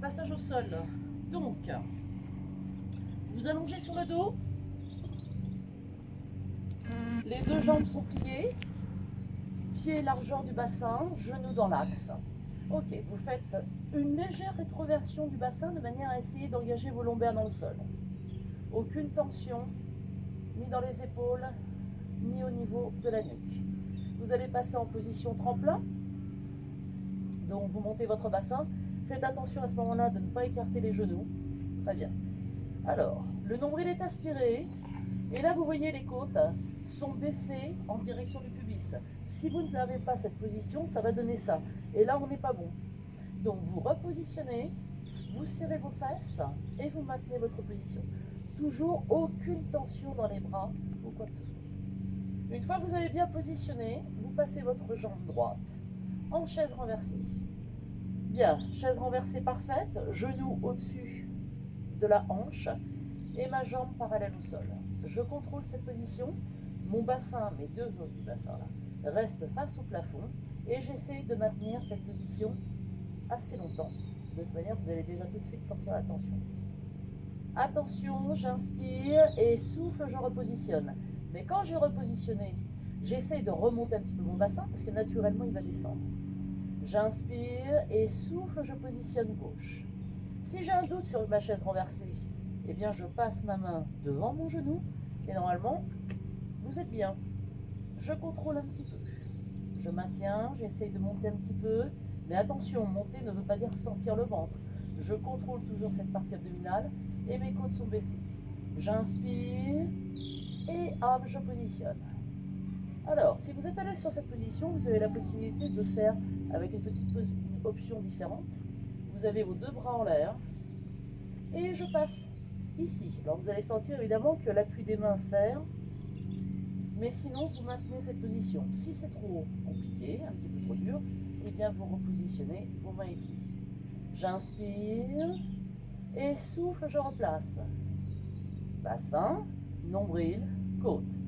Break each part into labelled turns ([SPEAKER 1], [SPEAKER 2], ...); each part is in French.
[SPEAKER 1] passage au sol. Donc, vous allongez sur le dos. Les deux jambes sont pliées. Pieds largeur du bassin, genoux dans l'axe. Ok, vous faites une légère rétroversion du bassin de manière à essayer d'engager vos lombaires dans le sol. Aucune tension, ni dans les épaules, ni au niveau de la nuque. Vous allez passer en position tremplin. Donc vous montez votre bassin. Faites attention à ce moment-là de ne pas écarter les genoux. Très bien. Alors, le nombril est aspiré. Et là, vous voyez les côtes sont baissées en direction du pubis. Si vous n'avez pas cette position, ça va donner ça. Et là, on n'est pas bon. Donc vous repositionnez, vous serrez vos fesses et vous maintenez votre position. Toujours aucune tension dans les bras ou quoi que ce soit. Une fois que vous avez bien positionné, vous passez votre jambe droite en chaise renversée. Bien, chaise renversée parfaite, genou au-dessus de la hanche et ma jambe parallèle au sol. Je contrôle cette position, mon bassin, mes deux os du bassin là, restent face au plafond et j'essaye de maintenir cette position assez longtemps. De toute manière, vous allez déjà tout de suite sentir la tension. Attention, j'inspire et souffle, je repositionne. Mais quand j'ai repositionné, j'essaye de remonter un petit peu mon bassin parce que naturellement, il va descendre. J'inspire et souffle, je positionne gauche. Si j'ai un doute sur ma chaise renversée, eh bien, je passe ma main devant mon genou et normalement, vous êtes bien. Je contrôle un petit peu. Je maintiens, j'essaye de monter un petit peu. Mais attention, monter ne veut pas dire sortir le ventre. Je contrôle toujours cette partie abdominale et mes côtes sont baissées. J'inspire et hop, je positionne. Alors, si vous êtes à l'aise sur cette position, vous avez la possibilité de faire avec une petite option différente. Vous avez vos deux bras en l'air et je passe ici. Alors, vous allez sentir évidemment que l'appui des mains serre, mais sinon, vous maintenez cette position. Si c'est trop compliqué, un petit peu trop dur, eh bien, vous repositionnez vos mains ici. J'inspire et souffle, je replace. Bassin, nombril, côte.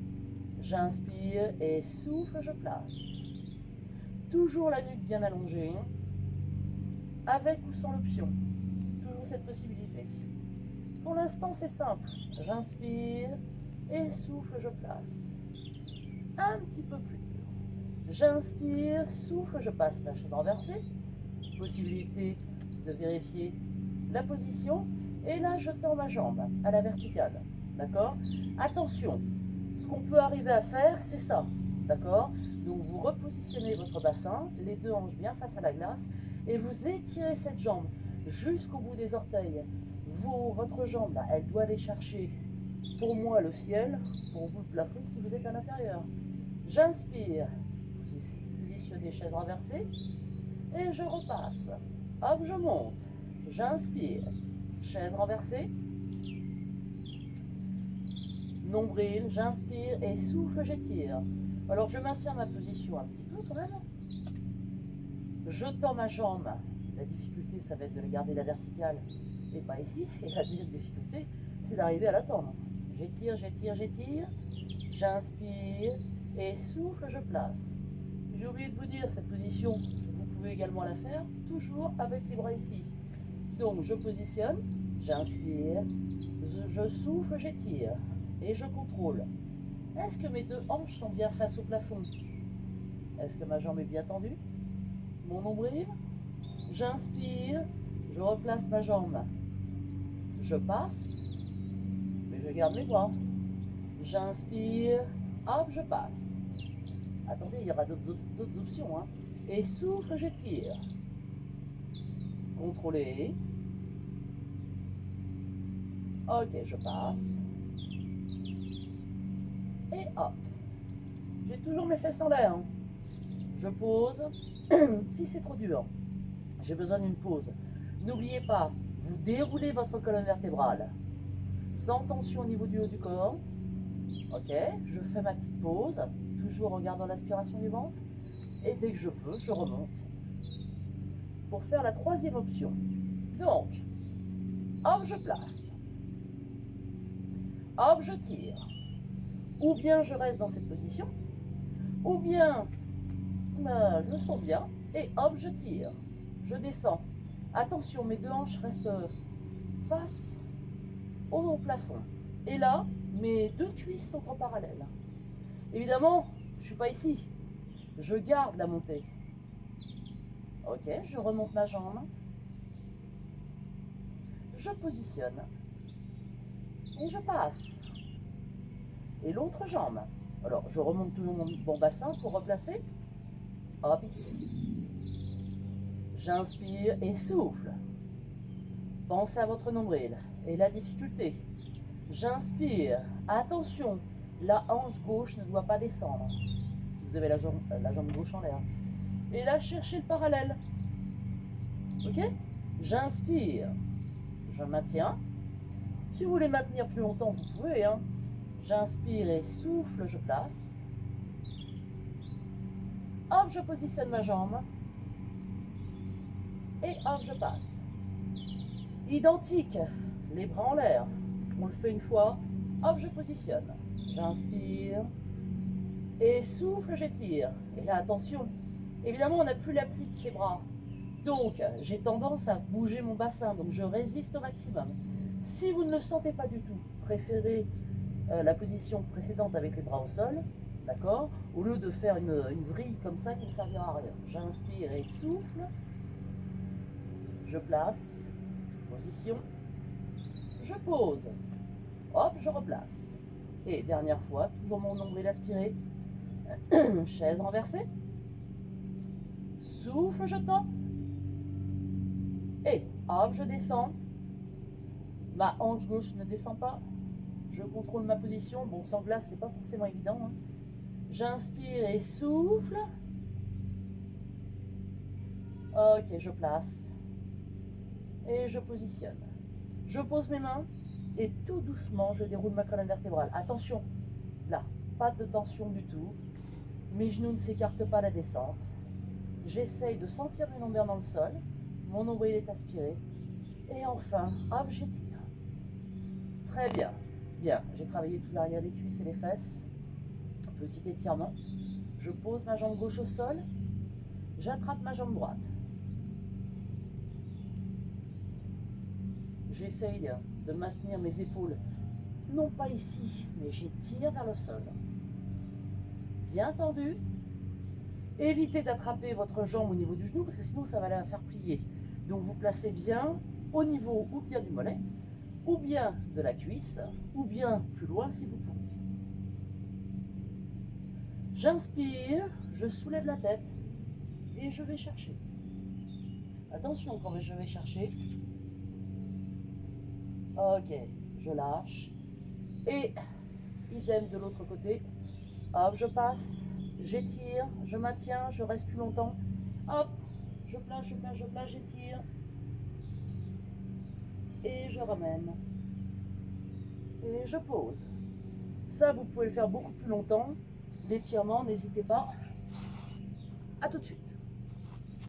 [SPEAKER 1] J'inspire et souffle, je place. Toujours la nuque bien allongée, avec ou sans l'option. Toujours cette possibilité. Pour l'instant, c'est simple. J'inspire et souffle, je place. Un petit peu plus dur. J'inspire, souffle, je passe ma chaise renversée. Possibilité de vérifier la position. Et là, je tends ma jambe à la verticale. D'accord? Attention, ce qu'on peut arriver à faire, c'est ça. D'accord? Donc, vous repositionnez votre bassin, les deux hanches bien face à la glace, et vous étirez cette jambe jusqu'au bout des orteils. Votre jambe, là, elle doit aller chercher, pour moi, le ciel, pour vous, le plafond, si vous êtes à l'intérieur. J'inspire, positionnez chaise renversée, et je repasse. Hop, je monte. J'inspire, chaise renversée, nombril, j'inspire et souffle, j'étire. Alors je maintiens ma position un petit peu quand même. Je tends ma jambe. La difficulté, ça va être de garder la verticale et pas ici. Et la deuxième difficulté, c'est d'arriver à la tendre. J'étire, j'étire, j'étire. J'inspire et souffle, je place. J'ai oublié de vous dire, cette position, vous pouvez également la faire, toujours avec les bras ici. Donc je positionne, j'inspire, je souffle, j'étire et je contrôle. Est-ce que mes deux hanches sont bien face au plafond? Est-ce que ma jambe est bien tendue? Mon nombril? J'inspire, je replace ma jambe. Je passe, mais je garde mes bras. J'inspire, hop, je passe. Attendez, il y aura d'autres options. Hein. Et souffle, j'étire. Contrôlez. Ok, je passe. Et hop. J'ai toujours mes fesses en l'air. Hein. Je pose. Si c'est trop dur, j'ai besoin d'une pause. N'oubliez pas, vous déroulez votre colonne vertébrale sans tension au niveau du haut du corps. Ok, je fais ma petite pause, toujours en regardant l'aspiration du ventre. Et dès que je peux, je remonte pour faire la troisième option. Donc, hop, je place. Hop, je tire. Ou bien je reste dans cette position, ou bien je me sens bien, et hop, je tire. Je descends. Attention, mes deux hanches restent face au plafond. Et là, mes deux cuisses sont en parallèle. Évidemment, je ne suis pas ici. Je garde la montée. Ok, je remonte ma jambe. Je positionne. Et je passe. Et l'autre jambe. Alors, je remonte toujours mon bassin pour replacer. Hop, ici. J'inspire et souffle. Pensez à votre nombril et la difficulté. J'inspire. Attention, la hanche gauche ne doit pas descendre. Si vous avez la jambe gauche en l'air. Et là, cherchez le parallèle. Ok? J'inspire. Je maintiens. Si vous voulez maintenir plus longtemps, vous pouvez. Hein. J'inspire et souffle, je place. Hop, je positionne ma jambe. Et hop, je passe. Identique. Les bras en l'air. On le fait une fois. Hop, je positionne. J'inspire. Et souffle, j'étire. Et là, attention. Évidemment, on n'a plus l'appui de ses bras. Donc, j'ai tendance à bouger mon bassin. Donc, je résiste au maximum. Si vous ne le sentez pas du tout, préférez la position précédente avec les bras au sol. D'accord? Au lieu de faire une vrille comme ça qui ne servira à rien. J'inspire et souffle. Je place. Position. Je pose. Hop, je replace. Et dernière fois, toujours mon nombril aspiré. Chaise renversée. Souffle, je tends. Et hop, je descends. Ma hanche gauche ne descend pas. Je contrôle ma position. Bon, sans glace, c'est pas forcément évident. Hein. J'inspire et souffle. Ok, je place. Et je positionne. Je pose mes mains et tout doucement, je déroule ma colonne vertébrale. Attention, là, pas de tension du tout. Mes genoux ne s'écartent pas à la descente. J'essaye de sentir mes lombaires dans le sol. Mon nombril est aspiré. Et enfin, hop, j'étire. Très bien. Bien, j'ai travaillé tout l'arrière des cuisses et les fesses. Petit étirement. Je pose ma jambe gauche au sol. J'attrape ma jambe droite. J'essaye de maintenir mes épaules, non pas ici, mais j'étire vers le sol. Bien tendu. Évitez d'attraper votre jambe au niveau du genou, parce que sinon ça va la faire plier. Donc vous placez bien au niveau ou bien du mollet, ou bien de la cuisse, ou bien plus loin si vous pouvez. J'inspire, je soulève la tête et je vais chercher. Attention quand je vais chercher. Ok, je lâche. Et idem de l'autre côté. Hop, je passe, j'étire, je maintiens, je reste plus longtemps. Hop, je place, je place, je place, j'étire. Et je ramène. Et je pose. Ça, vous pouvez le faire beaucoup plus longtemps. L'étirement, n'hésitez pas. À tout de suite.